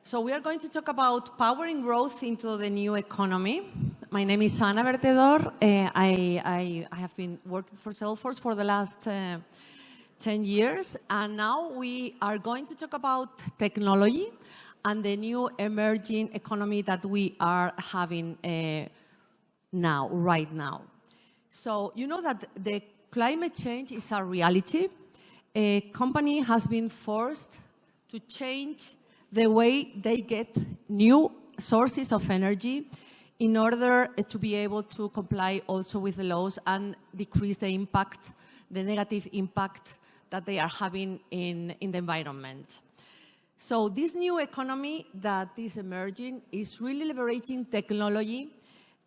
So we are going to talk about powering growth into the new economy. My name is Ana Vertedor. I have been working for Salesforce for the last 10 years, and now we are going to talk about technology and the new emerging economy that we are having right now. So you know that the climate change is a reality. A company has been forced to change the way they get new sources of energy in order to be able to comply also with the laws and decrease the impact, the negative impact that they are having in the environment. So this new economy that is emerging is really leveraging technology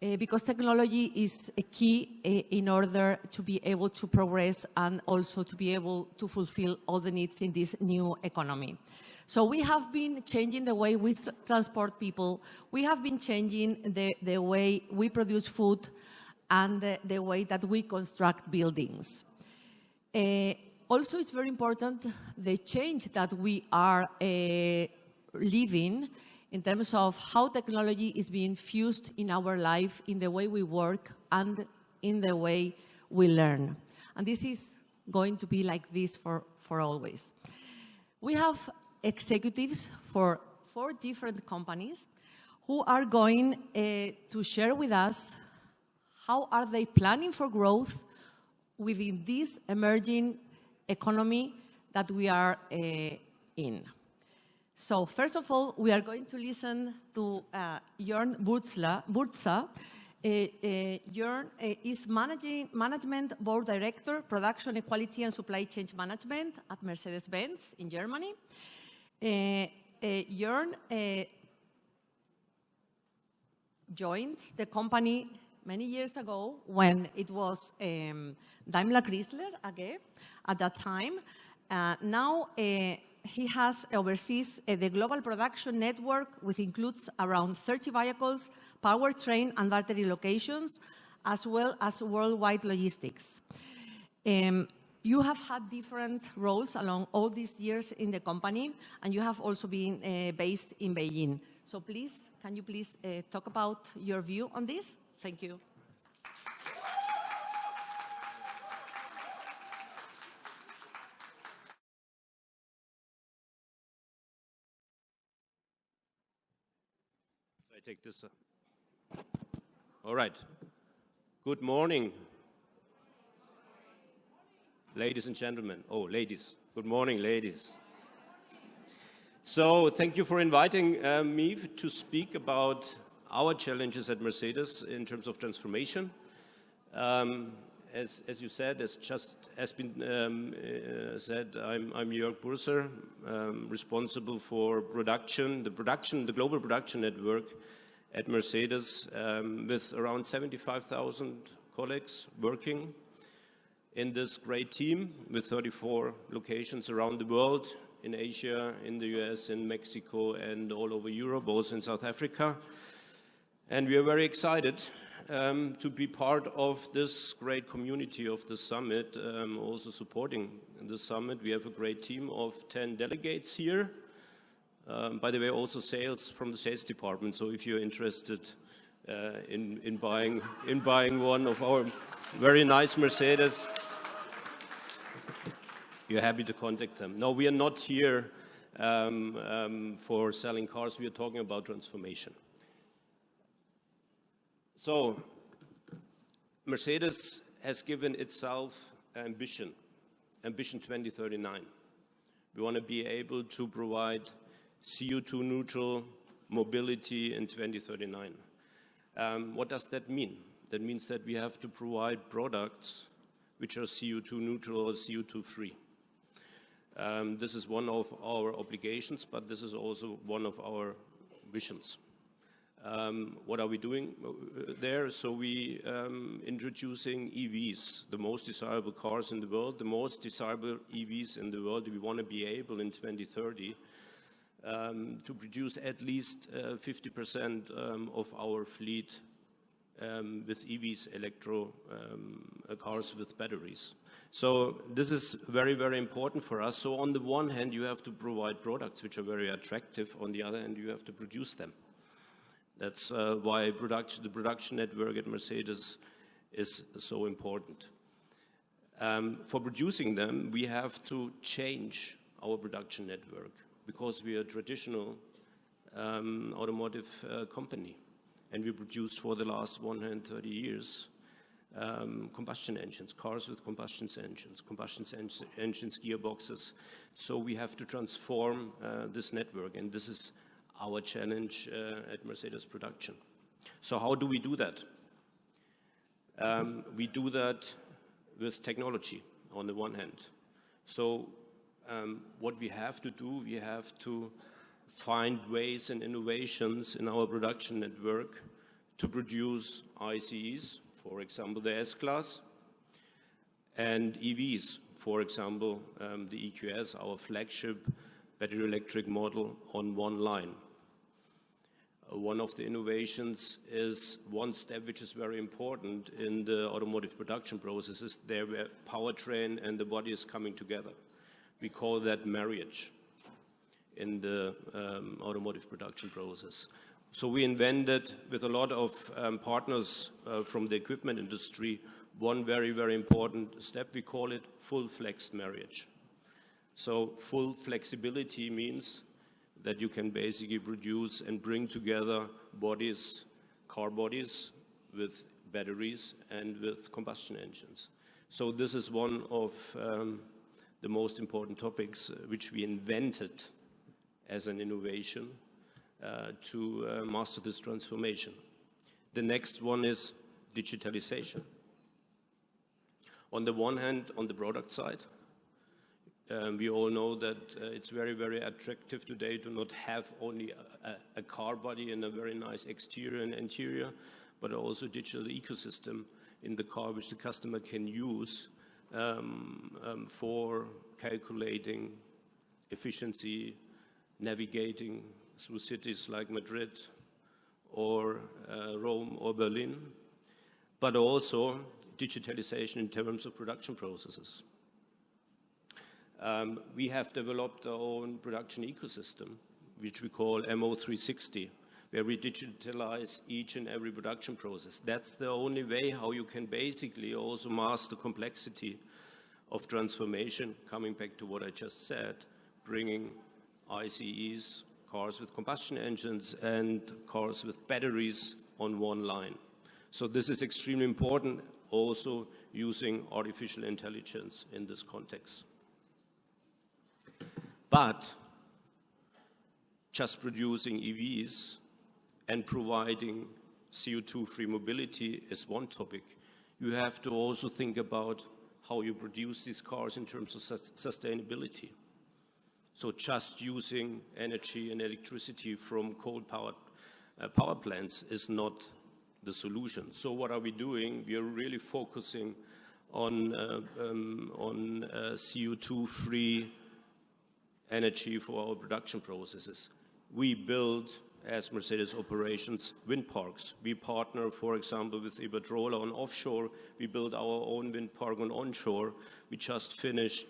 because technology is a key in order to be able to progress and also to be able to fulfill all the needs in this new economy. So we have been changing the way we transport people. We have been changing the way we produce food and the way that we construct buildings. Also, it's very important the change that we are living in terms of how technology is being fused in our life, in the way we work and in the way we learn. And this is going to be like this for always. We have executives for 4 different companies who are going to share with us how are they planning for growth within this emerging economy that we are in. So first of all, we are going to listen to Jörn Burza. Jörn is Management Board Director, Production Equality and Supply Chain Management at Mercedes-Benz in Germany. Jörn joined the company many years ago when it was Daimler Chrysler AG at that time. Now he has oversees the global production network, which includes around 30 vehicles, powertrain and battery locations, as well as worldwide logistics. You have had different roles along all these years in the company, and you have also been based in Beijing. So please, can you please talk about your view on this? Thank you. I take this. All right. Good morning. Ladies and gentlemen. Oh, ladies. Good morning, ladies. So thank you for inviting me to speak about our challenges at Mercedes in terms of transformation. As you said, as just has been said, I'm Jörg Burzer, responsible for the global production network at Mercedes, with around 75,000 colleagues working in this great team with 34 locations around the world, in Asia, in the US, in Mexico, and all over Europe, also in South Africa. And we are very excited to be part of this great community of the summit, also supporting the summit. We have a great team of 10 delegates here. By the way, also from the sales department. So if you're interested in buying one of our very nice Mercedes, you're happy to contact them. No, we are not here for selling cars. We are talking about transformation. So Mercedes has given itself ambition 2039. We want to be able to provide CO2 neutral mobility in 2039. What does that mean? That means that we have to provide products which are CO2 neutral or CO2 free. This is one of our obligations, but this is also one of our visions. What are we doing there? So we introducing EVs, the most desirable cars in the world, the most desirable EVs in the world. We want to be able in 2030 to produce at least 50% of our fleet with EVs, cars with batteries. So this is very, very important for us. So on the one hand, you have to provide products which are very attractive. On the other hand, you have to produce them. That's why the production network at Mercedes is so important. For producing them, we have to change our production network because we are a traditional automotive company. And we produced for the last 130 years combustion engines, cars with combustion engines, gearboxes. So we have to transform this network, and this is our challenge at Mercedes production. So how do we do that? We do that with technology on the one hand. So what we have to do, we have to find ways and innovations in our production network to produce ICEs, for example, the S-Class, and EVs, for example, the EQS, our flagship battery electric model, on one line. One of the innovations is one step which is very important in the automotive production processes, there where powertrain and the body is coming together. We call that marriage in the automotive production process. So we invented, with a lot of partners from the equipment industry, one very, very important step. We call it full flexed marriage. So full flexibility means that you can basically produce and bring together bodies, car bodies, with batteries and with combustion engines. So this is one of the most important topics which we invented as an innovation to master this transformation. The next one is digitalization. On the one hand, on the product side, we all know that it's very, very attractive today to not have only a car body and a very nice exterior and interior, but also a digital ecosystem in the car which the customer can use for calculating efficiency, navigating through cities like Madrid or Rome or Berlin, but also digitalization in terms of production processes. We have developed our own production ecosystem, which we call MO360, where we digitalize each and every production process. That's the only way how you can basically also master complexity of transformation, coming back to what I just said, bringing ICEs, cars with combustion engines, and cars with batteries on one line. So this is extremely important, also using artificial intelligence in this context. But just producing EVs and providing CO2-free mobility is one topic. You have to also think about how you produce these cars in terms of sustainability. So just using energy and electricity from coal-powered power plants is not the solution. So what are we doing? We are really focusing on CO2-free energy for our production processes. We build, as Mercedes Operations, wind parks. We partner, for example, with Iberdrola on offshore. We build our own wind park on onshore. We just finished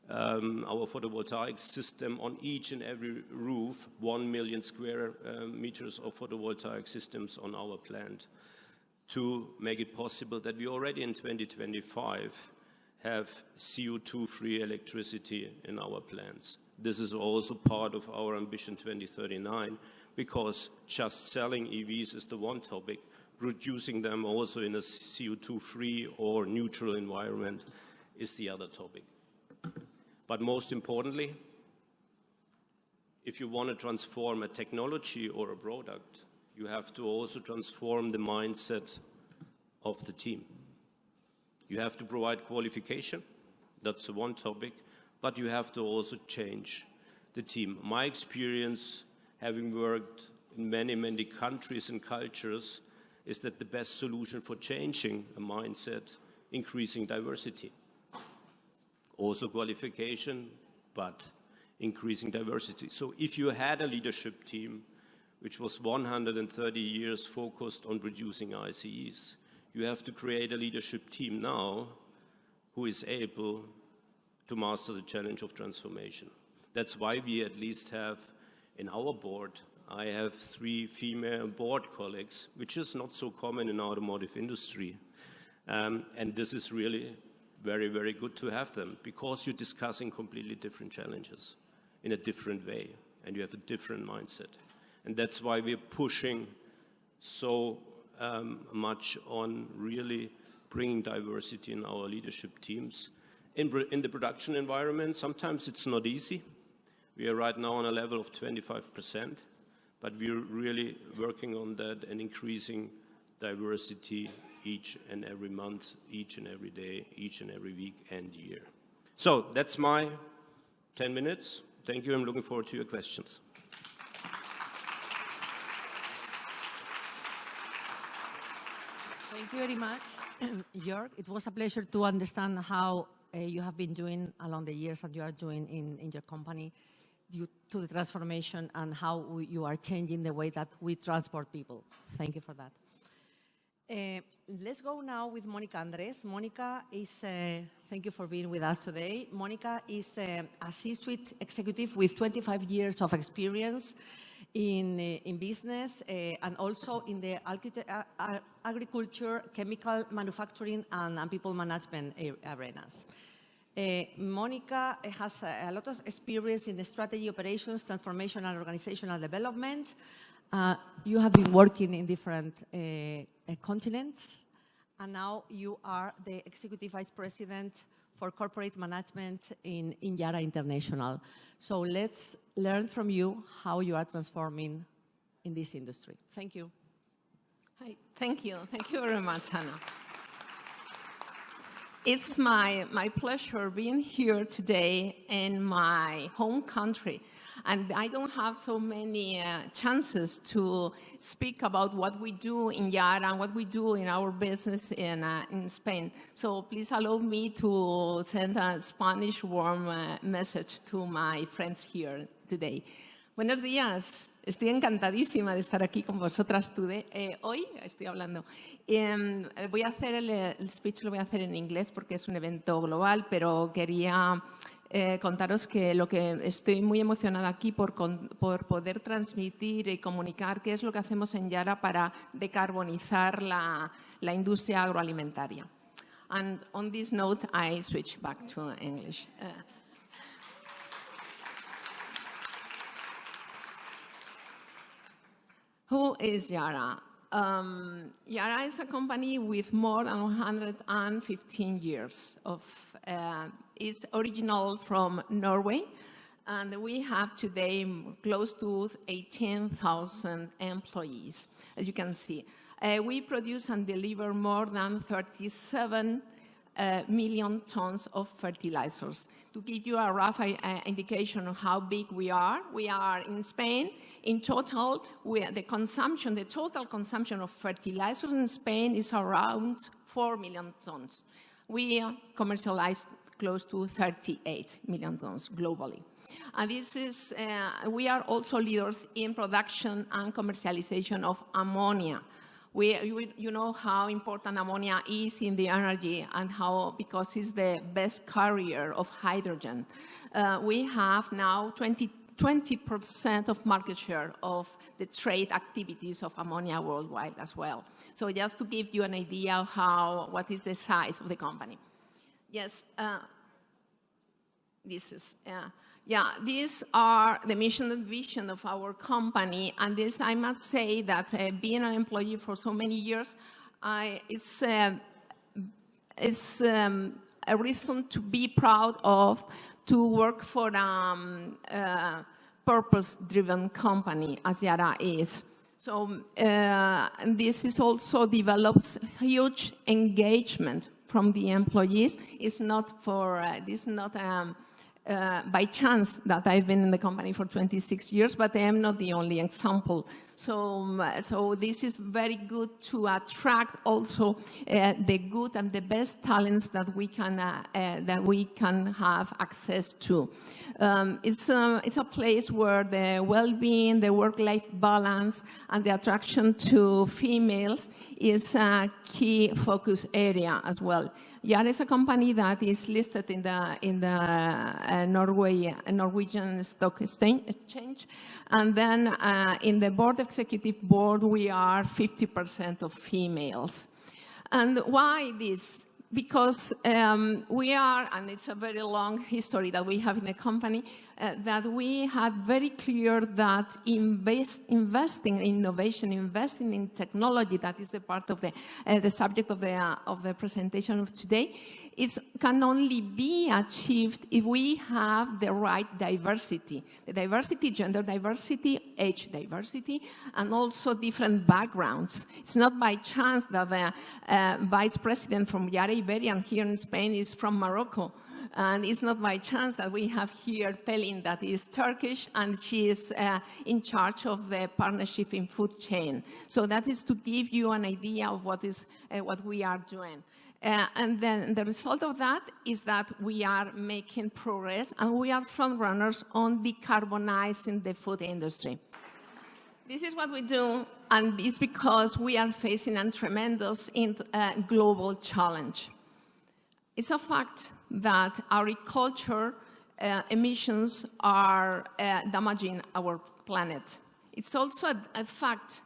our photovoltaic system on each and every roof, 1 million square meters of photovoltaic systems on our plant, to make it possible that we already in 2025 have CO2-free electricity in our plants. This is also part of our Ambition 2039, because just selling EVs is the one topic, producing them also in a CO2-free or neutral environment is the other topic. But most importantly, if you want to transform a technology or a product, you have to also transform the mindset of the team. You have to provide qualification, that's the one topic, but you have to also change the team. My experience, having worked in many, many countries and cultures, is that the best solution for changing a mindset, increasing diversity. Also qualification, but increasing diversity. So if you had a leadership team which was 130 years focused on producing ICEs. You have to create a leadership team now who is able to master the challenge of transformation. That's why we at least have in our board, I have 3 female board colleagues, which is not so common in the automotive industry. And this is really very, very good to have them because you're discussing completely different challenges in a different way and you have a different mindset. And that's why we're pushing so much on really bringing diversity in our leadership teams. In the production environment, sometimes it's not easy. We are right now on a level of 25%, but we're really working on that and increasing diversity each and every month, each and every day, each and every week and year. So that's my 10 minutes. Thank you. I'm looking forward to your questions. Thank you very much, Jörg. It was a pleasure to understand how you have been doing along the years and you are doing in your company due to the transformation and how you are changing the way that we transport people. Thank you for that. Let's go now with Mónica Andrés. Mónica is, thank you for being with us today. Mónica is a C-suite executive with 25 years of experience in business and also in the agriculture, chemical manufacturing, and people management arenas. Mónica has a lot of experience in the strategy, operations, transformation, and organizational development. You have been working in different continents, and now you are the Executive Vice President for Corporate Management in Yara International. So let's learn from you how you are transforming in this industry. Thank you. Hi, thank you. Thank you very much, Hannah. It's my pleasure being here today in my home country. And I don't have so many chances to speak about what we do in Yara and what we do in our business in Spain. So please allow me to send a Spanish warm message to my friends here today. Buenos días. Estoy encantadísima de estar aquí con vosotras hoy. Estoy hablando. Voy a hacer el speech, lo voy a hacer en inglés porque es un evento global, pero quería contaros que estoy muy emocionada aquí por poder transmitir y comunicar qué es lo que hacemos en Yara para decarbonizar la industria agroalimentaria. And on this note, I switch back to English. Who is Yara? Yara is a company with more than 115 years of it's original from Norway, and we have today close to 18,000 employees, as you can see. We produce and deliver more than 37 million tons of fertilizers. To give you a rough indication of how big we are in Spain. In total, the total consumption of fertilizers in Spain is around 4 million tons. We commercialize close to 38 million tons globally. And we are also leaders in production and commercialization of ammonia. You know how important ammonia is in the energy and because it's the best carrier of hydrogen. We have now 20% of market share of the trade activities of ammonia worldwide as well. So just to give you an idea of what is the size of the company. Yes, these are the mission and vision of our company. And this, I must say that being an employee for so many years, it's a reason to be proud of, to work for a purpose-driven company as Yara is. So this also develops huge engagement from the employees. It's not by chance that I've been in the company for 26 years, but I am not the only example. So this is very good to attract also the good and the best talents that we can have access to. It's a place where the well-being, the work-life balance, and the attraction to females is a key focus area as well. Yara is a company that is listed in the Norwegian Stock Exchange, and then in the executive board we are 50% of females. And why this? Because we are, and it's a very long history that we have in the company, that we had very clear that investing in innovation, investing in technology, that is the part of the subject of the presentation of today, it can only be achieved if we have the right diversity. The diversity, gender diversity, age diversity, and also different backgrounds. It's not by chance that the vice president from Yara Iberian here in Spain is from Morocco. And it's not by chance that we have here Pelin, that is Turkish, and she is in charge of the partnership in food chain. So that is to give you an idea of what we are doing. And then the result of that is that we are making progress, and we are front runners on decarbonizing the food industry. This is what we do, and it's because we are facing a tremendous global challenge. It's a fact that agriculture emissions are damaging our planet. It's also a fact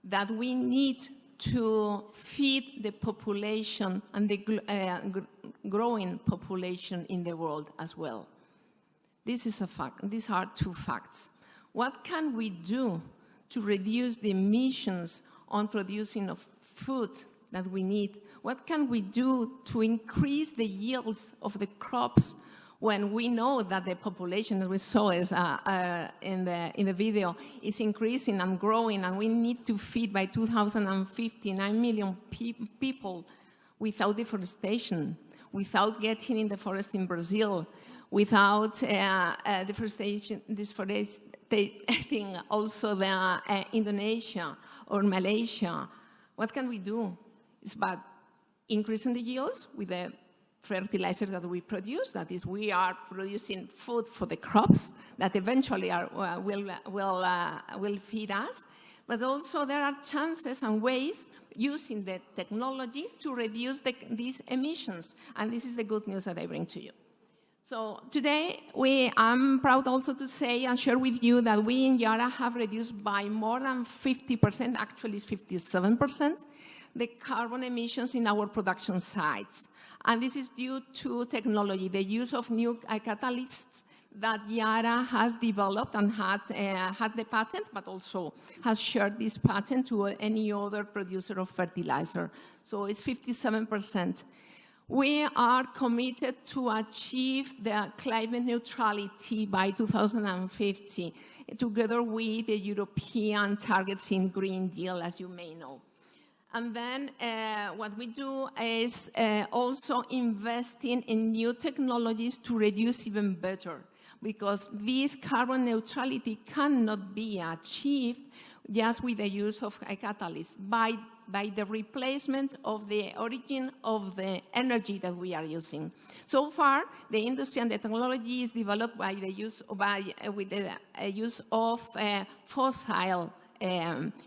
that we need to feed the population and the growing population in the world as well. This is a fact. These are two facts. What can we do to reduce the emissions on producing of food that we need? What can we do to increase the yields of the crops when we know that the population, as we saw in the video, is increasing and growing, and we need to feed by 2050 9 million people without deforestation, without getting in the forest in Brazil, without deforestation also the Indonesia or Malaysia? What can we do? It's about increasing the yields with the fertilizer that we produce. That is, we are producing food for the crops that eventually will feed us. But also there are chances and ways using the technology to reduce these emissions. And this is the good news that I bring to you. So today, I'm proud also to say and share with you that we in Yara have reduced by more than 50%, actually it's 57%, the carbon emissions in our production sites. And this is due to technology, the use of new catalysts that Yara has developed and had the patent, but also has shared this patent to any other producer of fertilizer. So it's 57%. We are committed to achieve the climate neutrality by 2050, together with the European targets in Green Deal, as you may know. And then what we do is also investing in new technologies to reduce even better, because this carbon neutrality cannot be achieved just with the use of a catalyst, by the replacement of the origin of the energy that we are using. So far, the industry and the technology is developed by the use of fossil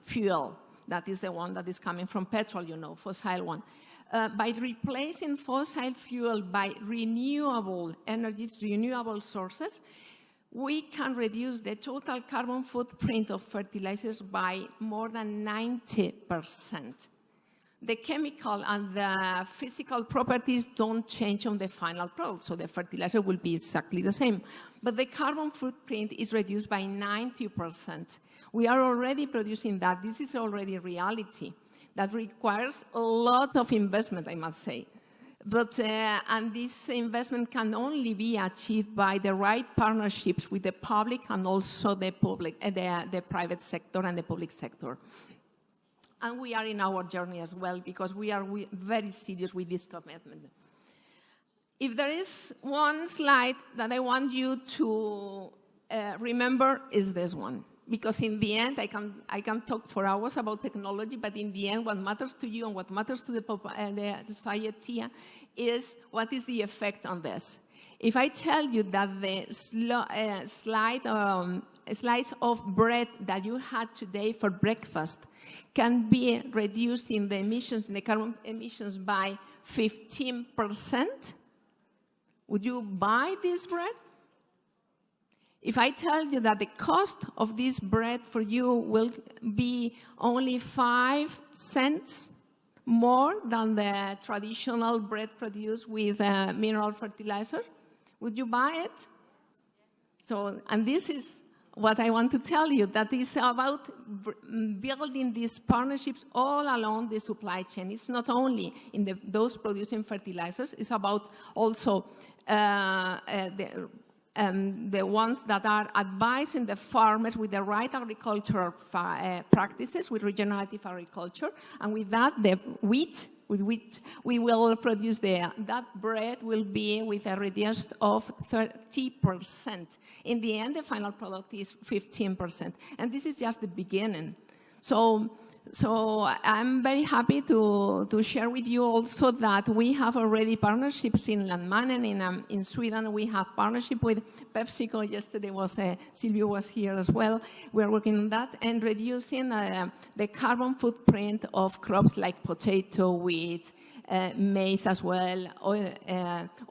fuel. That is the one that is coming from petrol, you know, fossil one. By replacing fossil fuel by renewable energies, renewable sources, we can reduce the total carbon footprint of fertilizers by more than 90%. The chemical and the physical properties don't change on the final product, so the fertilizer will be exactly the same. But the carbon footprint is reduced by 90%. We are already producing that. This is already reality. That requires a lot of investment, I must say. But, and this investment can only be achieved by the right partnerships with the public and also the private sector and the public sector. And we are in our journey as well, because we are very serious with this commitment. If there is one slide that I want you to remember, is this one. Because in the end, I can talk for hours about technology, but in the end, what matters to you and what matters to the society is what is the effect on this. If I tell you that the slice of bread that you had today for breakfast can be reduced in the emissions, in the carbon emissions by 15%, would you buy this bread? If I tell you that the cost of this bread for you will be only 5 cents more than the traditional bread produced with mineral fertilizer, would you buy it? So, and this is what I want to tell you, that is about building these partnerships all along the supply chain. It's not only in those producing fertilizers, it's about also the ones that are advising the farmers with the right agricultural practices, with regenerative agriculture, and with that, the wheat with which we will produce that bread will be with a reduced of 30%. In the end, the final product is 15%, and this is just the beginning. So I'm very happy to share with you also that we have already partnerships in Landmannen. In Sweden, we have partnership with PepsiCo. Yesterday Silvio was here as well. We're working on that and reducing the carbon footprint of crops like potato, wheat, maize as well,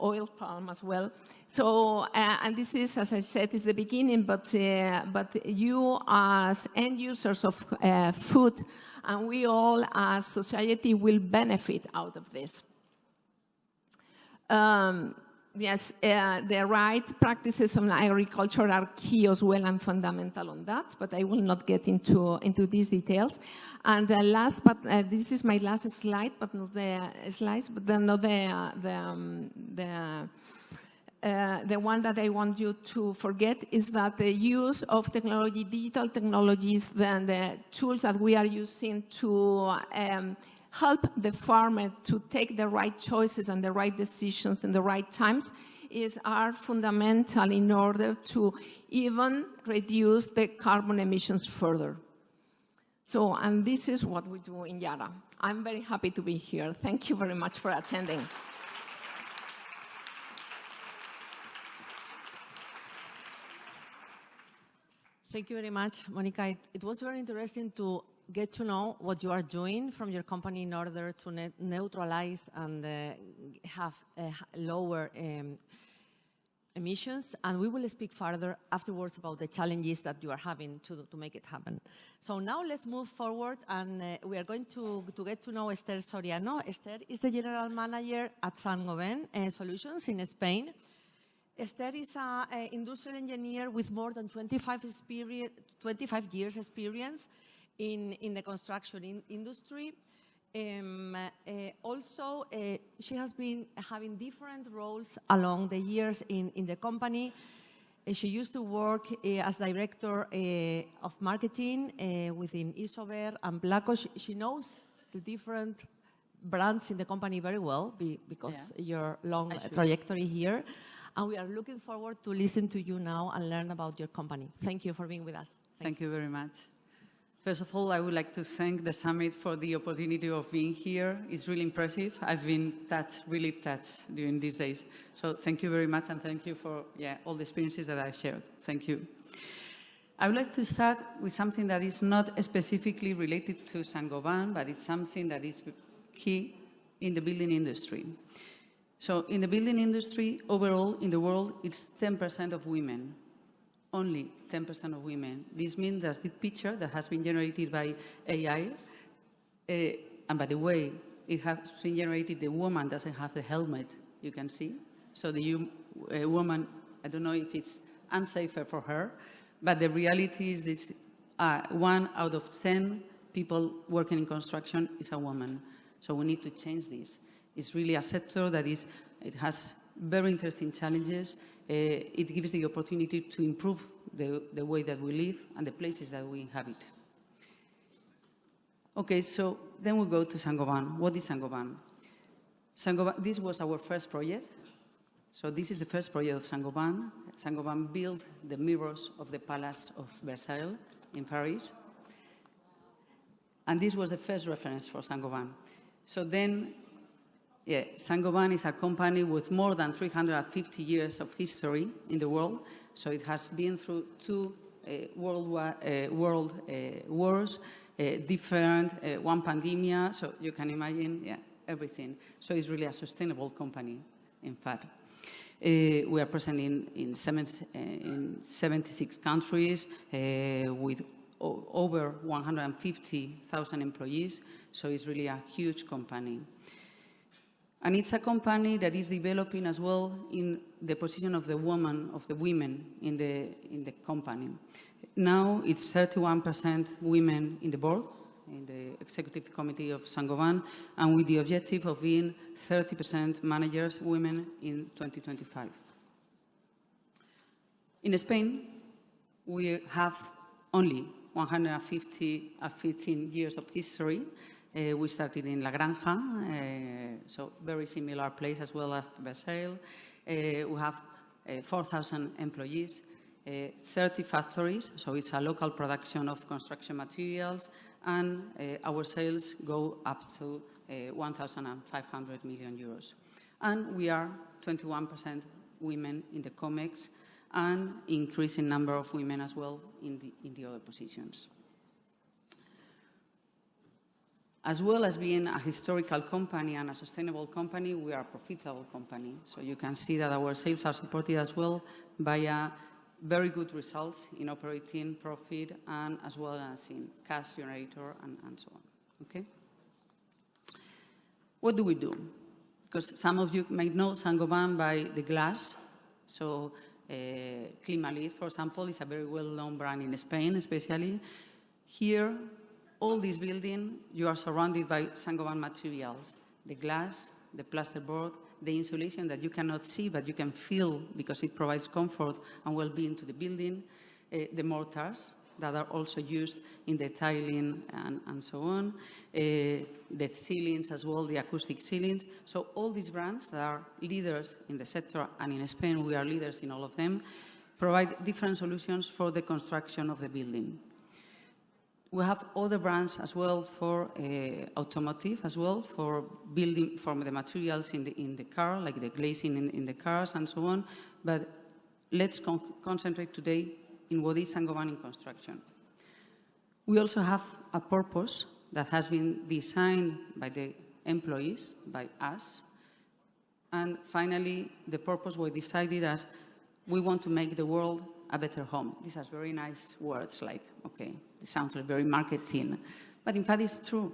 oil palm as well. So, and this is, as I said, is the beginning, but you as end users of food, and we all as society will benefit out of this. Yes, the right practices on agriculture are key as well and fundamental on that, but I will not get into these details. And the last, but this is my last slide, but not the slides, but not the one that I want you to forget is that the use of technology, digital technologies, then the tools that we are using to help the farmer to take the right choices and the right decisions in the right times are fundamental in order to even reduce the carbon emissions further. So, and this is what we do in Yara. I'm very happy to be here. Thank you very much for attending. Thank you very much, Monica. It was very interesting to get to know what you are doing from your company in order to neutralize and have lower emissions. And we will speak further afterwards about the challenges that you are having to make it happen. So now let's move forward, and we are going to get to know Esther Soriano. Esther is the general manager at Saint-Gobain Solutions in Spain. Esther is an industrial engineer with more than 25 years experience in the construction industry. Also, she has been having different roles along the years in the company. She used to work as director of marketing within Isover and Blacko. She knows the different brands in the company very well because your long trajectory here. And we are looking forward to listen to you now and learn about your company. Thank you for being with us. Thank you very much. First of all, I would like to thank the summit for the opportunity of being here. It's really impressive. I've been really touched during these days. So thank you very much, and thank you for all the experiences that I've shared. Thank you. I would like to start with something that is not specifically related to Saint-Gobain, but it's something that is key in the building industry. So in the building industry, overall in the world, it's 10% of women, only 10% of women. This means that the picture that has been generated by AI, and by the way, it has been generated, the woman doesn't have the helmet, you can see. So the woman, I don't know if it's unsafer for her, but the reality is this, 1 out of 10 people working in construction is a woman. So we need to change this. It's really a sector that it has very interesting challenges. It gives the opportunity to improve the way that we live and the places that we inhabit. Okay, so then we go to Saint-Gobain. What is Saint-Gobain? Saint-Gobain, this was our first project. So this is the first project of Saint-Gobain. Saint-Gobain built the mirrors of the Palace of Versailles in Paris. And this was the first reference for Saint-Gobain. So then, yeah, Saint-Gobain is a company with more than 350 years of history in the world. So it has been through two world wars, different, one pandemic, so you can imagine, yeah, everything. So it's really a sustainable company, in fact. We are present in 76 countries with over 150,000 employees, so it's really a huge company. And it's a company that is developing as well in the position of the women in the company. Now it's 31% women in the board, in the executive committee of Saint-Gobain, and with the objective of being 30% managers women in 2025. In Spain, we have only 115 years of history. We started in La Granja, so very similar place as well as Versailles. We have 4,000 employees, 30 factories, so it's a local production of construction materials, and our sales go up to 1,500 million euros. And we are 21% women in the COMEX, and increasing number of women as well in the other positions. As well as being a historical company and a sustainable company, we are a profitable company. So you can see that our sales are supported as well by very good results in operating profit and as well as in cash generator and so on. Okay? What do we do? Because some of you might know Saint-Gobain by the glass. So Climalit, for example, is a very well-known brand in Spain, especially. Here, all this building, you are surrounded by Saint-Gobain materials. The glass, the plasterboard, the insulation that you cannot see but you can feel because it provides comfort and well-being to the building, the mortars that are also used in the tiling and so on, the ceilings as well, the acoustic ceilings. So all these brands that are leaders in the sector, and in Spain we are leaders in all of them, provide different solutions for the construction of the building. We have other brands as well for automotive as well, for building, for the materials in the car, like the glazing in the cars and so on. But let's concentrate today in what is Saint-Gobain in construction. We also have a purpose that has been designed by the employees, by us. And finally, the purpose was decided as we want to make the world a better home. These are very nice words, like, okay, it sounds like very marketing. But in fact, it's true.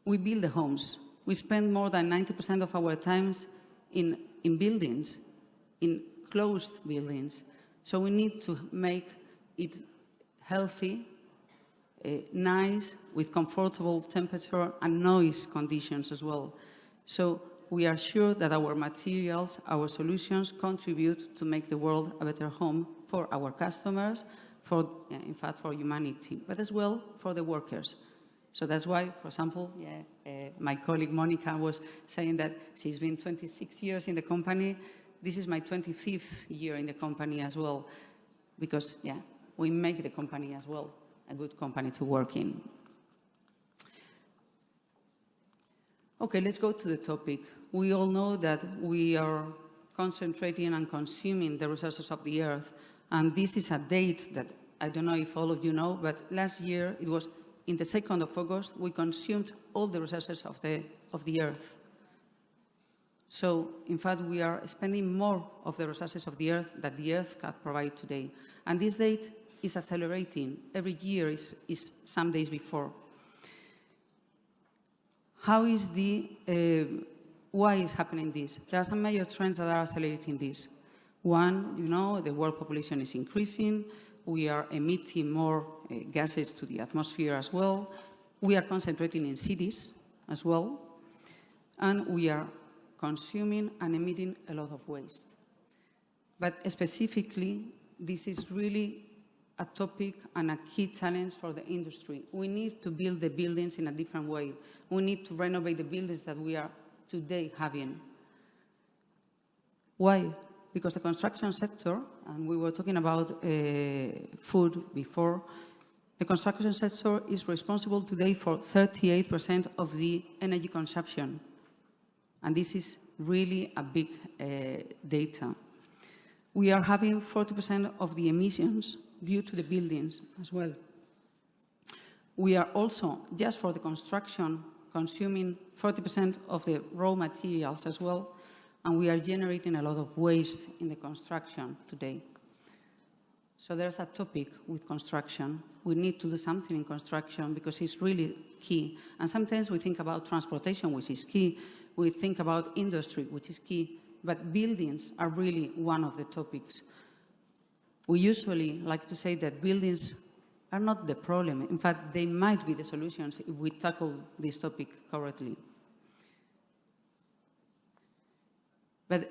We build the homes. We spend more than 90% of our times in buildings, in closed buildings. So we need to make it healthy, nice, with comfortable temperature and noise conditions as well. So we are sure that our materials, our solutions contribute to make the world a better home for our customers, in fact, for humanity, but as well for the workers. So that's why, for example, my colleague Monica was saying that she's been 26 years in the company. This is my 25th year in the company as well, because, we make the company as well a good company to work in. Okay, let's go to the topic. We all know that we are concentrating and consuming the resources of the earth, and this is a date that I don't know if all of you know, but last year, it was in the 2nd of August, we consumed all the resources of the earth. So, in fact, we are spending more of the resources of the earth that the earth can provide today. And this date is accelerating. Every year is some days before. Why is happening this? There are some major trends that are accelerating this. One, the world population is increasing. We are emitting more gases to the atmosphere as well. We are concentrating in cities as well. And we are consuming and emitting a lot of waste. But specifically, this is really a topic and a key challenge for the industry. We need to build the buildings in a different way. We need to renovate the buildings that we are today having. Why? Because the construction sector, and we were talking about food before, the construction sector is responsible today for 38% of the energy consumption. And this is really a big data. We are having 40% of the emissions due to the buildings as well. We are also, just for the construction, consuming 40% of the raw materials as well, and we are generating a lot of waste in the construction today. So there's a topic with construction. We need to do something in construction because it's really key. And sometimes we think about transportation, which is key. We think about industry, which is key. But buildings are really one of the topics. We usually like to say that buildings are not the problem. In fact, they might be the solutions if we tackle this topic correctly. But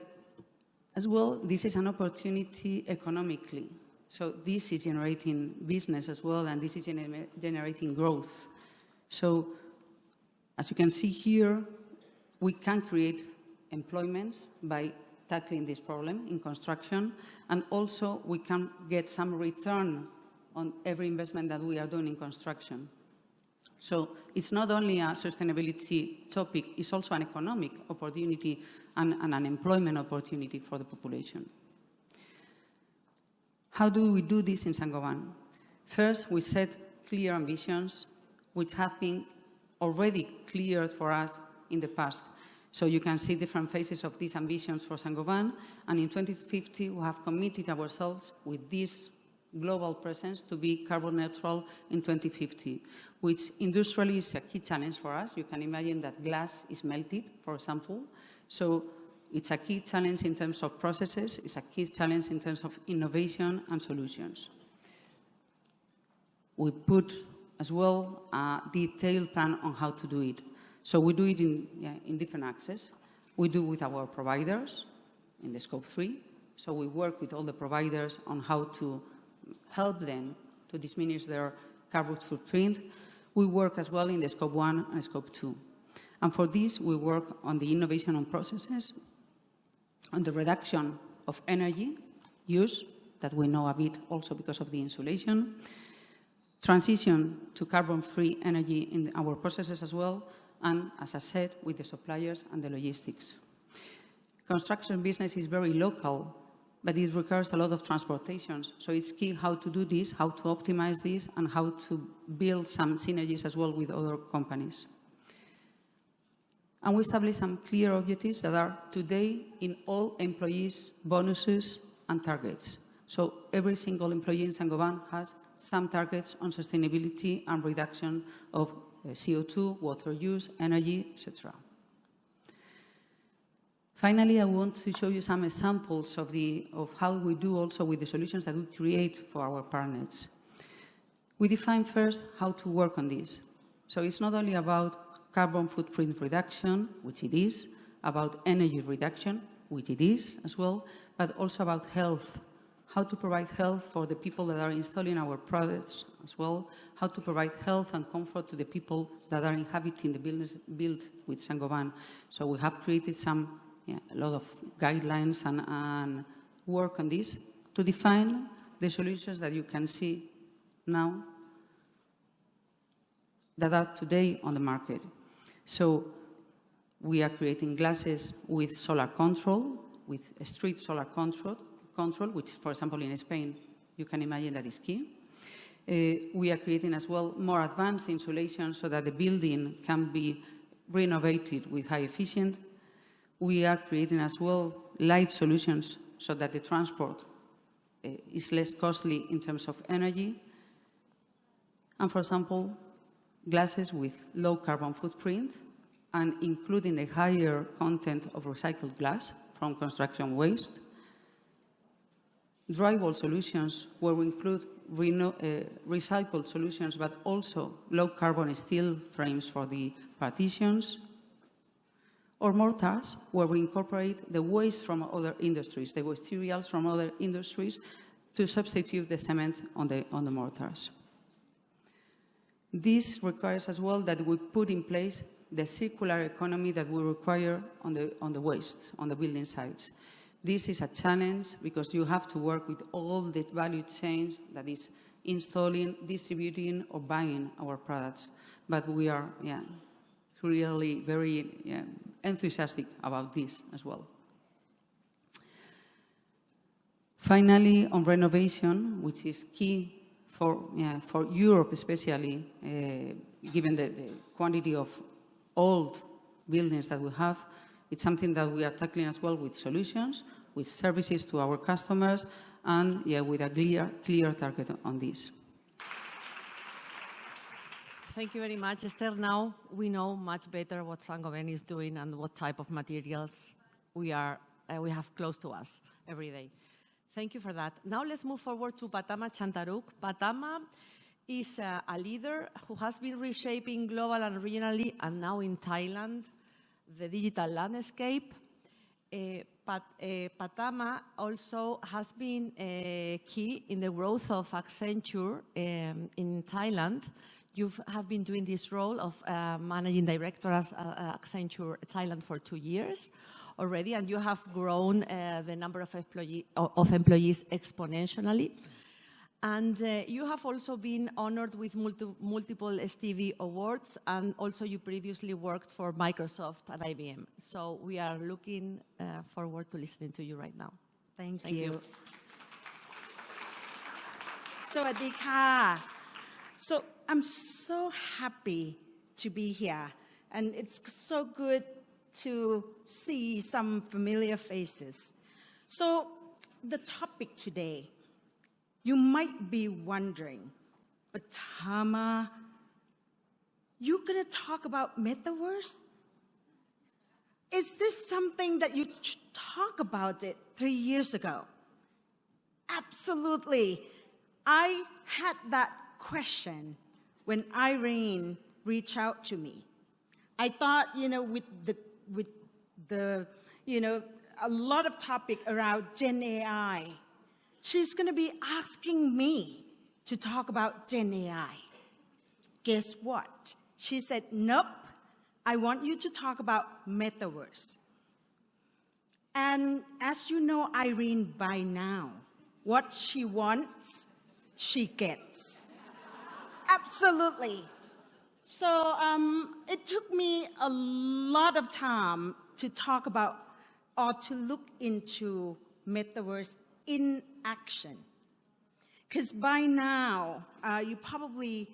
as well, this is an opportunity economically. So this is generating business as well, and this is generating growth. So as you can see here, we can create employment by tackling this problem in construction, and also we can get some return on every investment that we are doing in construction. So it's not only a sustainability topic, it's also an economic opportunity and an employment opportunity for the population. How do we do this in Saint-Gobain? First, we set clear ambitions, which have been already cleared for us in the past. So you can see different phases of these ambitions for Saint-Gobain, and in 2050 we have committed ourselves with this global presence to be carbon neutral in 2050, which industrially is a key challenge for us. You can imagine that glass is melted, for example. So it's a key challenge in terms of processes, it's a key challenge in terms of innovation and solutions. We put as well a detailed plan on how to do it. So we do it in different axes. We do with our providers in the Scope 3. So we work with all the providers on how to help them to diminish their carbon footprint. We work as well in the Scope 1 and Scope 2. And for this, we work on the innovation on processes, on the reduction of energy use, that we know a bit also because of the insulation, transition to carbon-free energy in our processes as well, and, as I said, with the suppliers and the logistics. Construction business is very local, but it requires a lot of transportation. So it's key how to do this, how to optimize this, and how to build some synergies as well with other companies. And we established some clear objectives that are today in all employees' bonuses and targets. So every single employee in Saint-Gobain has some targets on sustainability and reduction of CO2, water use, energy, etc. Finally, I want to show you some examples of how we do also with the solutions that we create for our partners. We define first how to work on this. So it's not only about carbon footprint reduction, which it is, about energy reduction, which it is as well, but also about health. How to provide health for the people that are installing our products as well, how to provide health and comfort to the people that are inhabiting the buildings built with Saint-Gobain. So we have created a lot of guidelines and work on this to define the solutions that you can see now that are today on the market. So we are creating glasses with solar control, with street solar control, which, for example, in Spain, you can imagine that is key. We are creating as well more advanced insulation so that the building can be renovated with high efficient. We are creating as well light solutions so that the transport is less costly in terms of energy. And for example, glasses with low carbon footprint and including the higher content of recycled glass from construction waste. Drywall solutions where we include recycled solutions, but also low-carbon steel frames for the partitions. Or mortars, where we incorporate the waste from other industries, the waste materials from other industries, to substitute the cement on the mortars. This requires as well that we put in place the circular economy that we require on the waste, on the building sites. This is a challenge because you have to work with all the value chain that is installing, distributing, or buying our products. But we are really very enthusiastic about this as well. Finally, on renovation, which is key for Europe especially, given the quantity of old buildings that we have, it's something that we are tackling as well with solutions, with services to our customers, and with a clear target on this. Thank you very much, Esther. Now we know much better what Saint-Gobain is doing and what type of materials we have close to us every day. Thank you for that. Now let's move forward to Patama Chantaruk. Patama is a leader who has been reshaping global and regionally, and now in Thailand, the digital landscape. Patama also has been key in the growth of Accenture in Thailand. You have been doing this role of managing director at Accenture Thailand for 2 years already, and you have grown the number of employees exponentially. And you have also been honored with multiple Stevie Awards, and also you previously worked for Microsoft and IBM. So we are looking forward to listening to you right now. Thank Thank you. you. สวัสดีค่ะ So I'm so happy to be here, and it's so good to see some familiar faces. So the topic today, you might be wondering, but Tama, you're going to talk about metaverse? Is this something that you talk about it 3 years ago? Absolutely. I had that question when Irene reached out to me. I thought, with the a lot of topic around Gen AI, she's going to be asking me to talk about Gen AI. Guess what? She said, nope, I want you to talk about metaverse. And as you know Irene by now, what she wants, she gets. Absolutely. So it took me a lot of time to talk about or to look into metaverse in action. Because by now, you're probably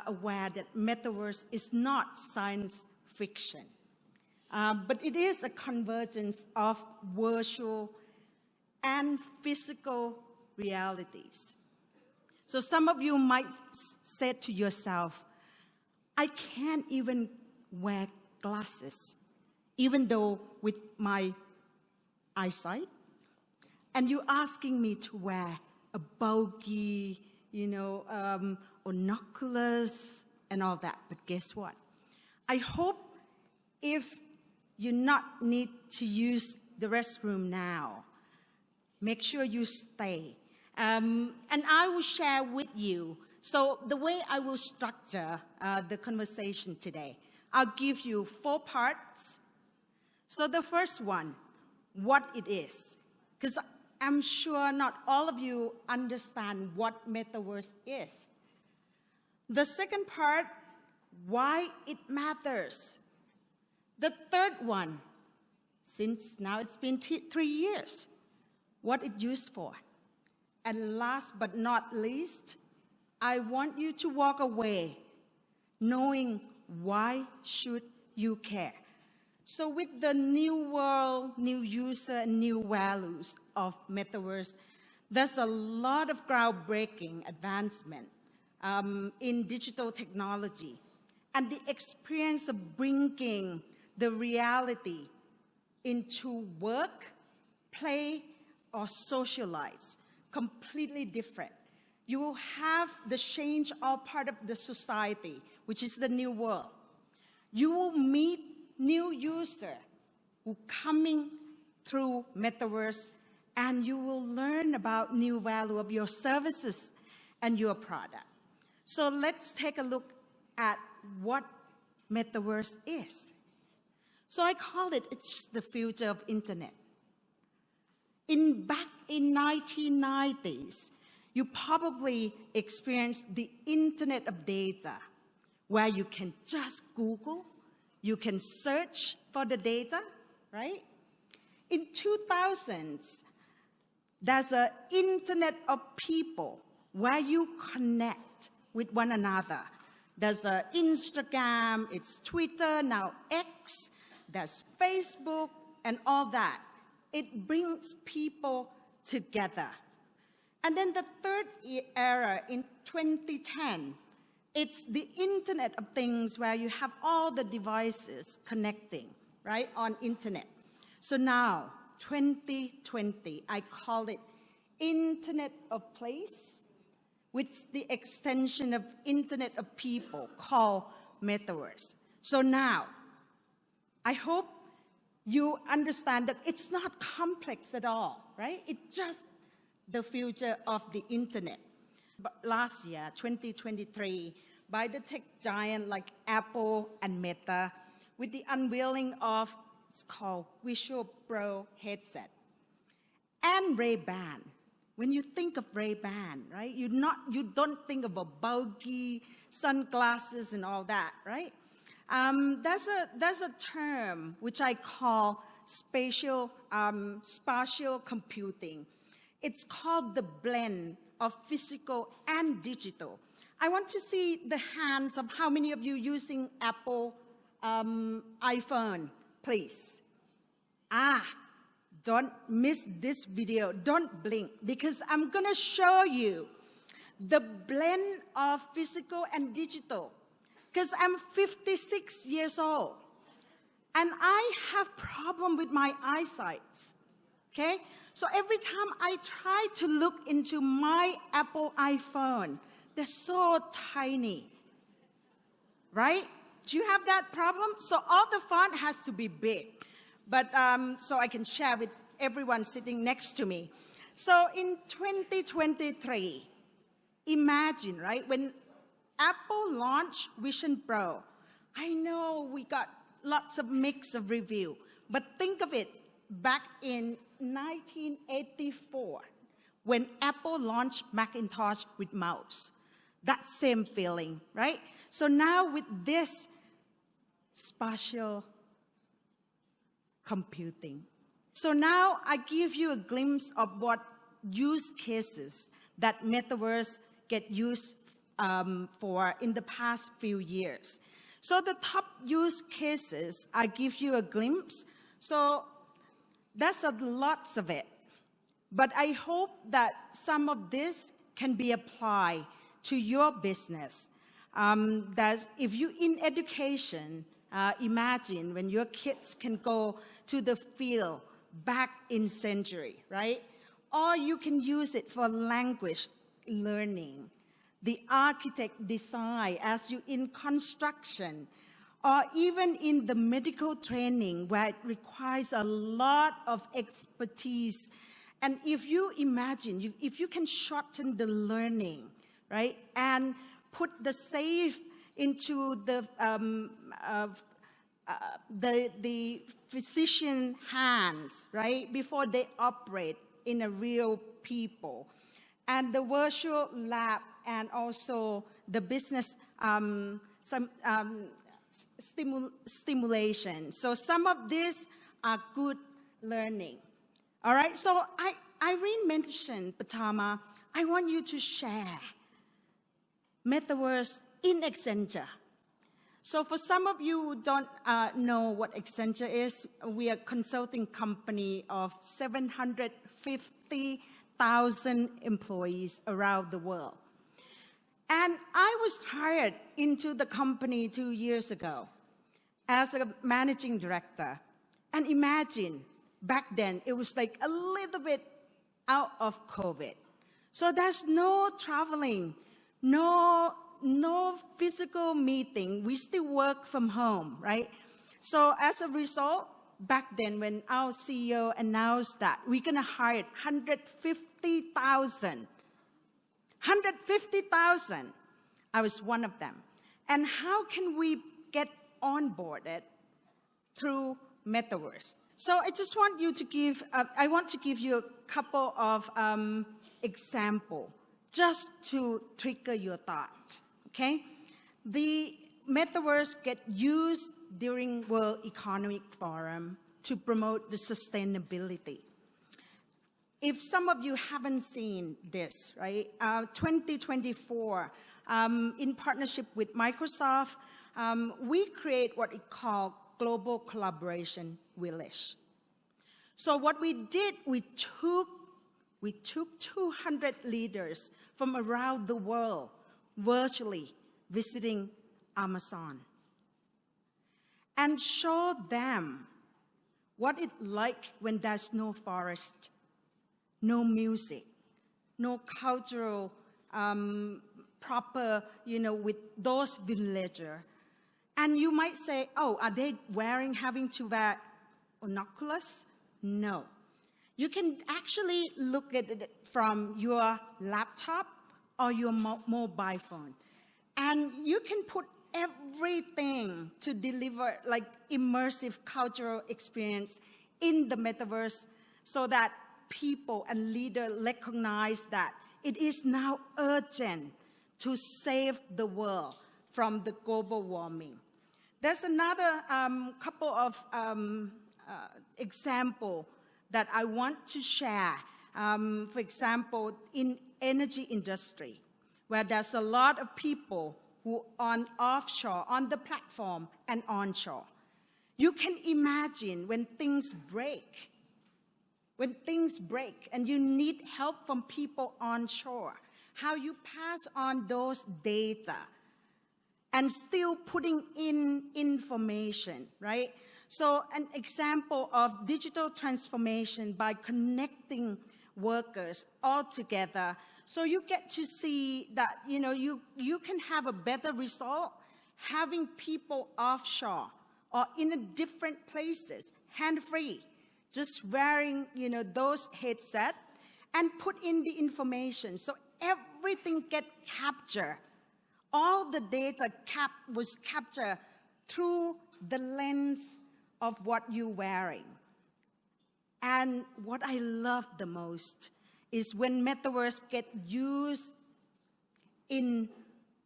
aware that metaverse is not science fiction, but it is a convergence of virtual and physical realities. So some of you might say to yourself, I can't even wear glasses, even though with my eyesight. And you're asking me to wear a bulky, binoculars and all that. But guess what? I hope if you not need to use the restroom now, make sure you stay. And I will share with you. So the way I will structure the conversation today, I'll give you 4 parts. So the first one, what it is. Because I'm sure not all of you understand what metaverse is. The second part, why it matters. The third one, since now it's been 3 years, what it used for. And last but not least, I want you to walk away knowing why should you care. So with the new world, new user, and new values of metaverse, there's a lot of groundbreaking advancement in digital technology. And the experience of bringing the reality into work, play, or socialize, completely different. You will have the change all part of the society, which is the new world. You will meet new user who coming through metaverse, and you will learn about new value of your services and your product. So let's take a look at what metaverse is. So I call it, it's the future of internet. Back in 1990s, you probably experienced the internet of data, where you can just Google, you can search for the data, right? In 2000s, there's an internet of people where you connect with one another. There's Instagram, it's Twitter, now X, there's Facebook, and all that. It brings people together. And then the third era in 2010, it's the Internet of Things where you have all the devices connecting, right, on internet. So now, 2020, I call it Internet of Place, with the extension of Internet of People called Metaverse. So now, I hope you understand that it's not complex at all, right? It's just the future of the internet. But last year, 2023, by the tech giant like Apple and Meta, with the unveiling of, it's called Visual Pro headset, and Ray-Ban. When you think of Ray-Ban, right, you don't think of a bulky sunglasses and all that, right? There's a term which I call spatial computing. It's called the blend of physical and digital. I want to see the hands of how many of you using Apple iPhone, please. Don't miss this video. Don't blink, because I'm going to show you the blend of physical and digital. Because I'm 56 years old, and I have problem with my eyesight, okay? So every time I try to look into my Apple iPhone, they're so tiny, right? Do you have that problem? So all the font has to be big, but so I can share with everyone sitting next to me. So in 2023, imagine, right, when Apple launched Vision Pro, I know we got lots of mix of review, but think of it, back in 1984, when Apple launched Macintosh with mouse, that same feeling, right? So now with this spatial computing, so now I give you a glimpse of what use cases that Metaverse get used for in the past few years. So the top use cases, I give you a glimpse. So there's lots of it. But I hope that some of this can be applied to your business. If you in education, imagine when your kids can go to the field back in century, right? Or you can use it for language learning, the architect design as you in construction, or even in the medical training where it requires a lot of expertise. And if you imagine, if you can shorten the learning, right, and put the safe into the physician hands, right, before they operate in a real people, and the virtual lab, and also the business stimulation. So some of these are good learning. All right, so Irene mentioned, Patama, I want you to share Metaverse in Accenture. So for some of you who don't know what Accenture is, we are a consulting company of 750,000 employees around the world. And I was hired into the company 2 years ago as a managing director. And imagine, back then, it was like a little bit out of COVID. So there's no traveling, no physical meeting. We still work from home, right? So as a result, back then when our CEO announced that we're going to hire 150,000, I was one of them. And how can we get onboarded through Metaverse? So I just want you to give, I want to give you a couple of example just to trigger your thought, okay? The metaverse get used during World Economic Forum to promote the sustainability. If some of you haven't seen this, right, 2024, in partnership with Microsoft, we create what we call Global Collaboration Village. So what we did, we took 200 leaders from around the world virtually visiting Amazon and showed them what it's like when there's no forest, no music, no cultural proper, with those villagers. And you might say, oh, are they having to wear binoculars? No. You can actually look at it from your laptop or your mobile phone. And you can put everything to deliver like immersive cultural experience in the metaverse so that people and leaders recognize that it is now urgent to save the world from the global warming. There's another couple of examples that I want to share. For example, in energy industry, where there's a lot of people who on offshore, on the platform, and onshore. You can imagine when things break and you need help from people onshore, how you pass on those data and still putting in information, right? So an example of digital transformation by connecting workers all together. So you get to see that, you can have a better result having people offshore or in different places, hand-free, just wearing, those headsets and put in the information. So everything get captured. All the data was captured through the lens of what you're wearing. And what I love the most is when metaverse get used in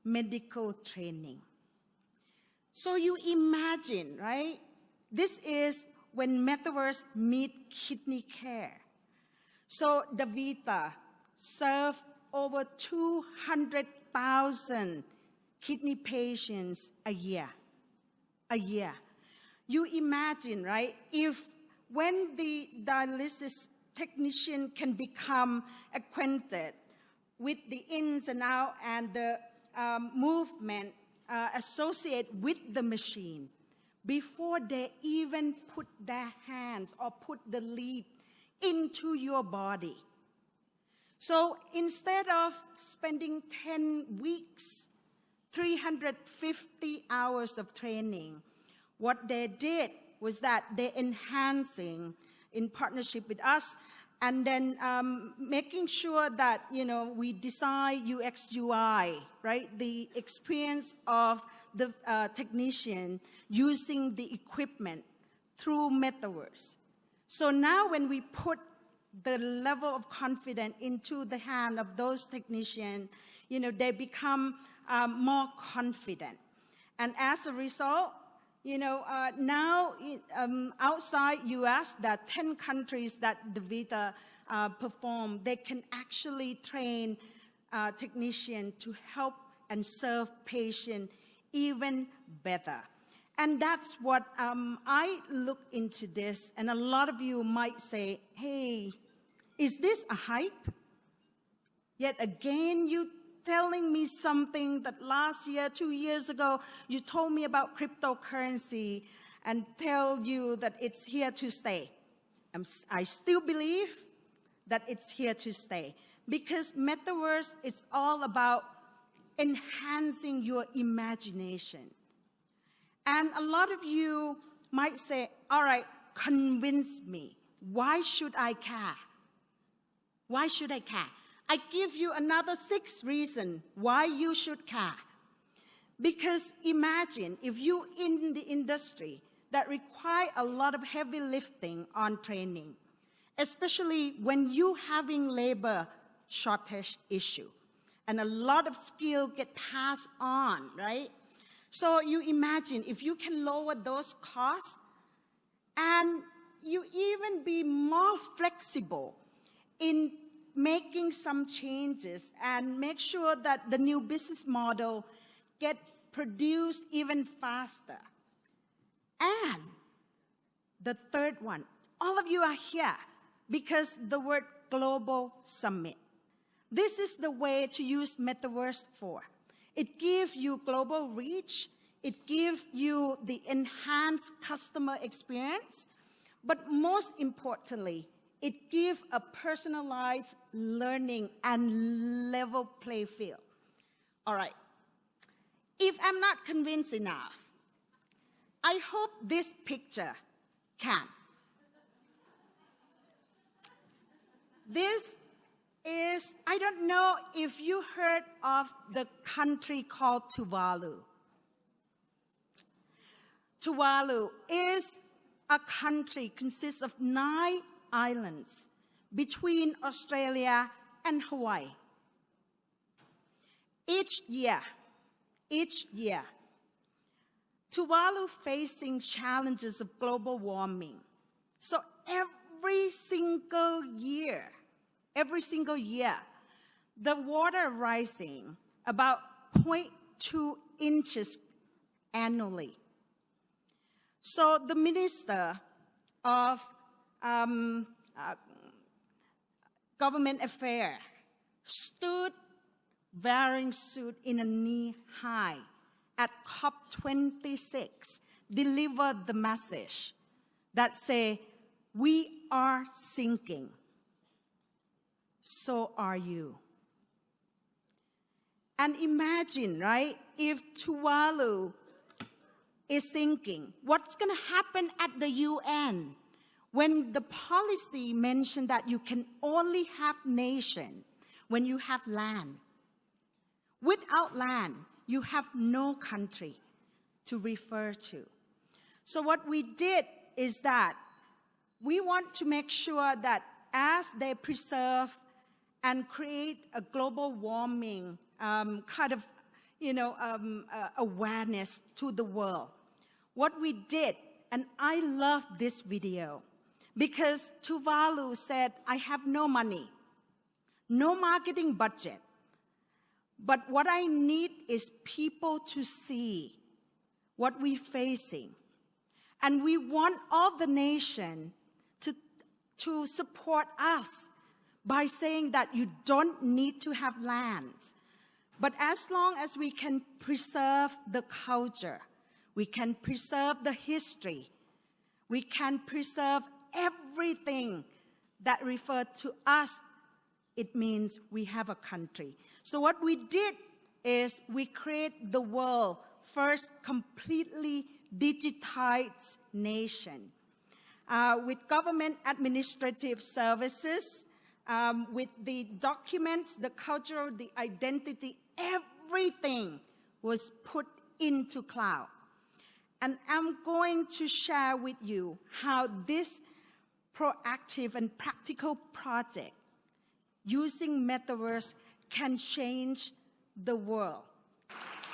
medical training. So you imagine, right? This is when metaverse meet kidney care. So DaVita served over 200,000 kidney patients a year. You imagine, right? If when the dialysis technician can become acquainted with the ins and outs and the movement associated with the machine before they even put their hands or put the lead into your body. So instead of spending 10 weeks, 350 hours of training, what they did was that they're enhancing in partnership with us and then making sure that, we design UX UI, right? The experience of the technician using the equipment through metaverse. So now when we put the level of confidence into the hand of those technicians, they become more confident. And as a result, now outside US, there are 10 countries that DaVita perform. They can actually train technicians to help and serve patients even better. And that's what I look into this. And a lot of you might say, hey, is this a hype? Yet again, you telling me something that last year, 2 years ago, you told me about cryptocurrency and tell you that it's here to stay. I still believe that it's here to stay because metaverse is all about enhancing your imagination. And a lot of you might say, all right, convince me. Why should I care? Why should I care? I give you another 6 reasons why you should care. Because imagine if you in the industry that require a lot of heavy lifting on training, especially when you having labor shortage issue. And a lot of skill get passed on, right? So you imagine if you can lower those costs and you even be more flexible in making some changes and make sure that the new business model get produced even faster. And the third one, all of you are here because the word Global Summit. This is the way to use Metaverse for. It gives you global reach, it gives you the enhanced customer experience, but most importantly, it gives a personalized learning and level play field. All right, if I'm not convinced enough, I hope this picture can. This is, I don't know if you heard of the country called Tuvalu. Tuvalu is a country consists of 9 islands between Australia and Hawaii. Each year, Tuvalu facing challenges of global warming. So every single year, the water rising about 0.2 inches annually. So the Minister of Government Affairs stood wearing suit in a knee high at COP26, delivered the message that say, we are sinking. So are you. And imagine, right, if Tuvalu is sinking, what's going to happen at the UN when the policy mentioned that you can only have nation when you have land? Without land, you have no country to refer to. So what we did is that we want to make sure that as they preserve and create a global warming awareness to the world. What we did, and I love this video, because Tuvalu said, I have no money, no marketing budget, but what I need is people to see what we're facing. And we want all the nation to support us by saying that you don't need to have lands. But as long as we can preserve the culture, we can preserve the history, we can preserve everything that refers to us, it means we have a country. So what we did is we create the world's first completely digitized nation with government administrative services, with the documents, the culture, the identity, everything was put into cloud. And I'm going to share with you how this proactive and practical project using Metaverse can change the world.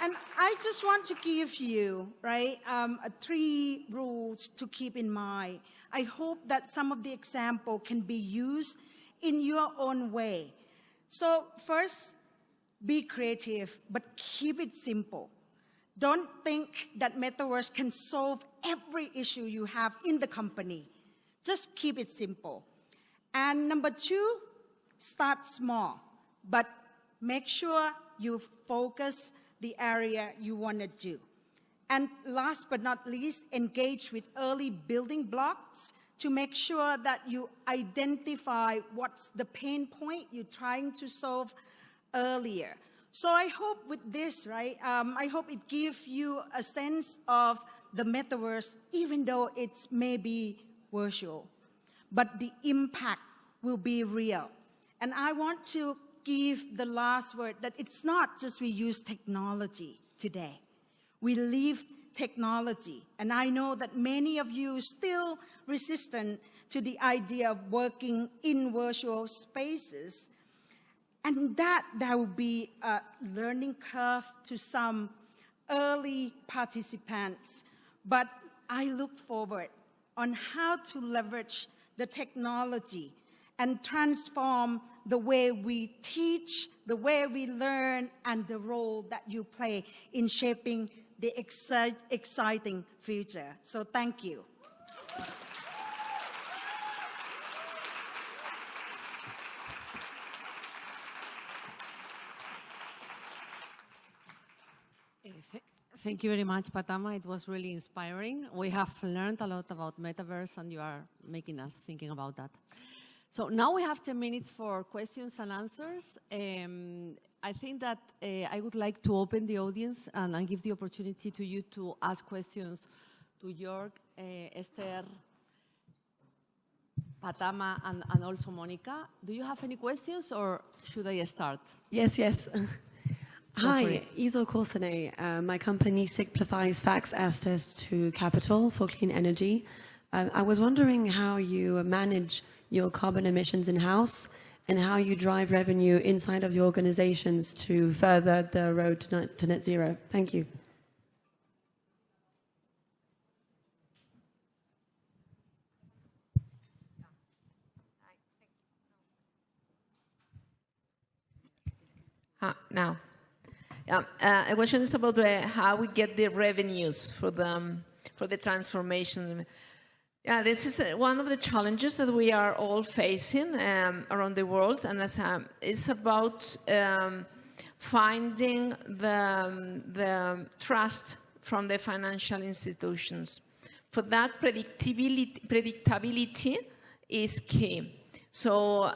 And I just want to give you, right, 3 rules to keep in mind. I hope that some of the example can be used in your own way. So first, be creative, but keep it simple. Don't think that Metaverse can solve every issue you have in the company. Just keep it simple. And number 2, start small, but make sure you focus the area you want to do. And last but not least, engage with early building blocks to make sure that you identify what's the pain point you're trying to solve earlier. So I hope with this, right, I hope it gives you a sense of the Metaverse, even though it's maybe virtual, but the impact will be real. And I want to give the last word that it's not just we use technology today. We live technology. And I know that many of you are still resistant to the idea of working in virtual spaces, and that there will be a learning curve to some early participants. But I look forward on how to leverage the technology and transform the way we teach, the way we learn, and the role that you play in shaping the exciting future. So thank you. Thank you very much, Patama. It was really inspiring. We have learned a lot about metaverse, and you are making us thinking about that. So now we have 10 minutes for questions and answers. I think that I would like to open the audience and give the opportunity to you to ask questions to Jörg, Esther, Patama, and also Monica. Do you have any questions, or should I start? Yes. Hi, Iso Korsene. My company simplifies fax access to capital for clean energy. I was wondering how you manage your carbon emissions in-house and how you drive revenue inside of your organizations to further the road to net zero. Thank you. Now. A question is about how we get the revenues for the transformation. Yeah, this is one of the challenges that we are all facing around the world, and it's about finding the trust from the financial institutions. For that, predictability is key. So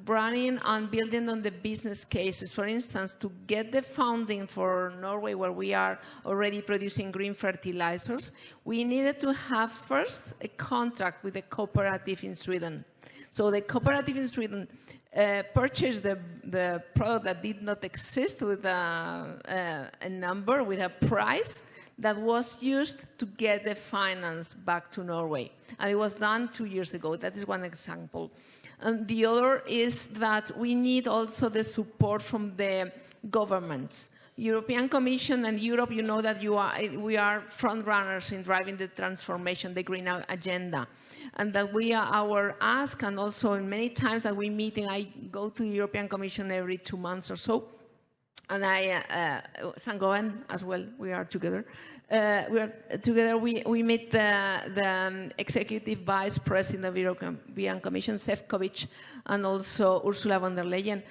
running and building on the business cases, for instance, to get the funding for Norway, where we are already producing green fertilizers, we needed to have first a contract with a cooperative in Sweden. So the cooperative in Sweden purchased the product that did not exist with a number, with a price that was used to get the finance back to Norway. And it was done 2 years ago. That is one example. And the other is that we need also the support from the governments. European Commission and Europe, you know that we are front runners in driving the transformation, the green agenda. And that we are our ask, and also many times that we meet, and I go to the European Commission every 2 months or so, and Saint-Gobain as well, we are together. We meet the Executive Vice President of the European Commission, Šefčovič, and also Ursula von der Leyen.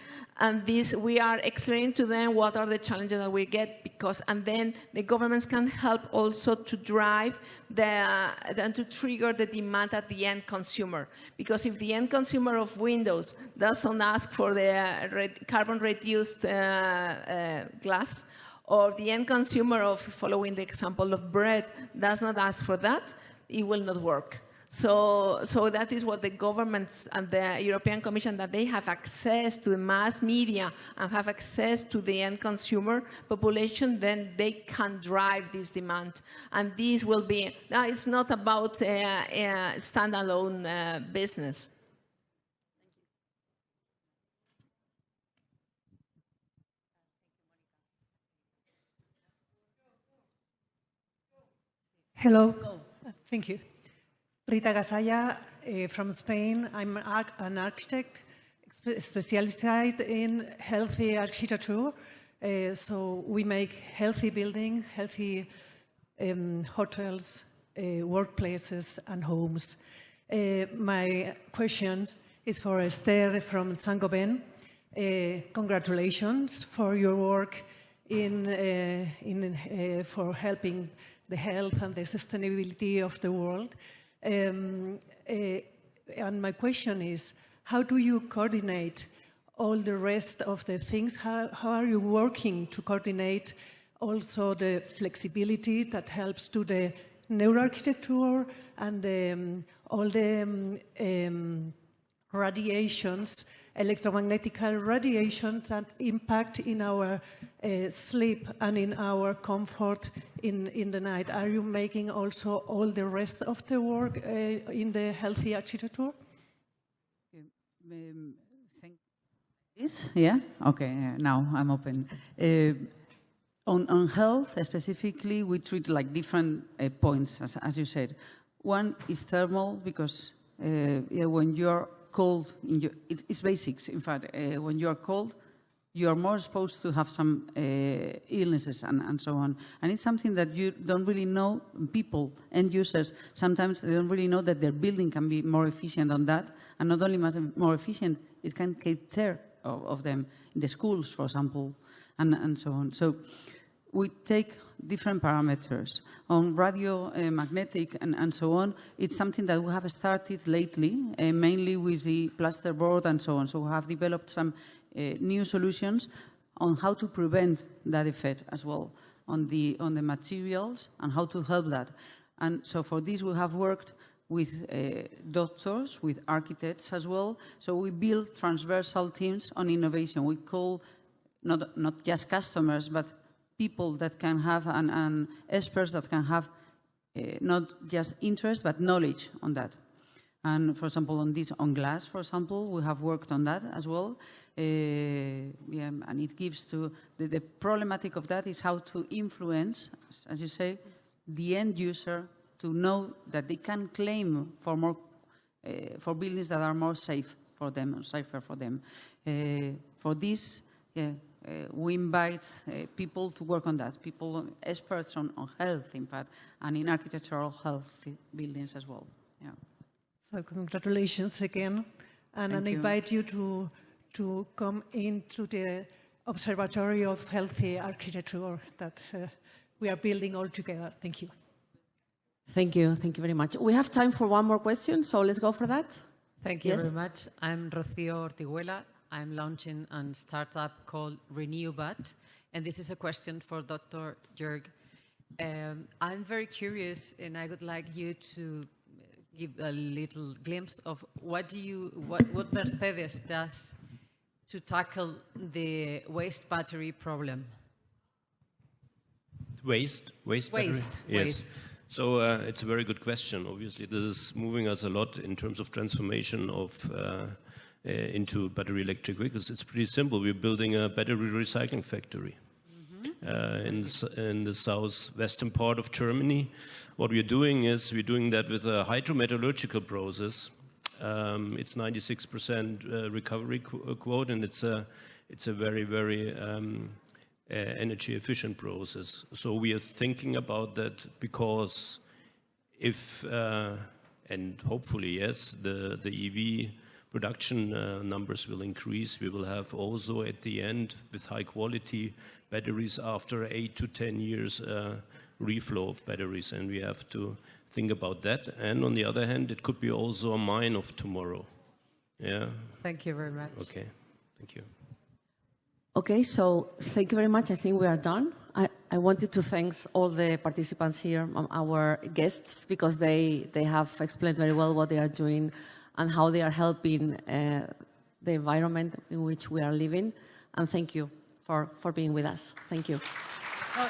And we are explaining to them what are the challenges that we get, and then the governments can help also to drive and to trigger the demand at the end consumer. Because if the end consumer of Windows doesn't ask for the carbon-reduced glass, or the end consumer of, following the example of bread, does not ask for that, it will not work. So that is what the governments and the European Commission, that they have access to the mass media and have access to the end consumer population, then they can drive this demand. And this will be, it's not about a standalone business. Hello. Thank you. Rita Gasalla from Spain. I'm an architect specialized in healthy architecture. So we make healthy buildings, healthy hotels, workplaces, and homes. My question is for Esther from Saint-Gobain. Congratulations for your work for helping the health and the sustainability of the world. And my question is, how do you coordinate all the rest of the things? How are you working to coordinate also the flexibility that helps to the neuroarchitecture and all the radiations electromagnetic radiation that impact in our sleep and in our comfort in the night. Are you making also all the rest of the work in the healthy architecture? This? Yeah? Okay, now I'm open. On health specifically, we treat like different points, as you said. One is thermal, because when you're cold, it's basics, in fact. When you're cold, you are more exposed to have some illnesses and so on. And it's something that you don't really know, people, end users, sometimes they don't really know that their building can be more efficient on that. And not only more efficient, it can take care of them in the schools, for example, and so on. So we take different parameters. On radio, magnetic, and so on, it's something that we have started lately, mainly with the plasterboard and so on. So we have developed some new solutions on how to prevent that effect as well on the materials and how to help that. And so for this, we have worked with doctors, with architects as well. So we build transversal teams on innovation. We call not just customers, but people that can have, and experts that can have not just interest, but knowledge on that. And for example, on glass, for example, we have worked on that as well. And it gives to, the problematic of that is how to influence, as you say, the end user to know that they can claim for more, for buildings that are more safe for them, or safer for them. For this, we invite people to work on that, people, experts on health, in fact, and in architectural health buildings as well. Yeah. So congratulations again, and I invite you to come into the Observatory of Healthy Architecture that we are building all together. Thank you. Thank you very much. We have time for one more question, so let's go for that. Thank you very much. I'm Rocío Ortiguela. I'm launching a startup called RenewBat, and this is a question for Dr. Jörg. I'm very curious, and I would like you to give a little glimpse of what Mercedes does to tackle the waste battery problem. Waste battery? Yes. Waste. So it's a very good question. Obviously, this is moving us a lot in terms of transformation of into battery electric vehicles. It's pretty simple. We're building a battery recycling factory in the southwestern part of Germany. What we're doing is we're doing that with a hydrometallurgical process. It's 96% recovery quote, and it's a very, very energy efficient process. So we are thinking about that because if, and hopefully, yes, the EV production numbers will increase. We will have also at the end, with high quality batteries after 8 to 10 years reflow of batteries, and we have to think about that. And on the other hand, it could be also a mine of tomorrow. Yeah. Thank you very much. Okay, thank you. Okay, so thank you very much. I think we are done. I wanted to thank all the participants here, our guests, because they have explained very well what they are doing and how they are helping the environment in which we are living. And thank you for being with us. Thank you.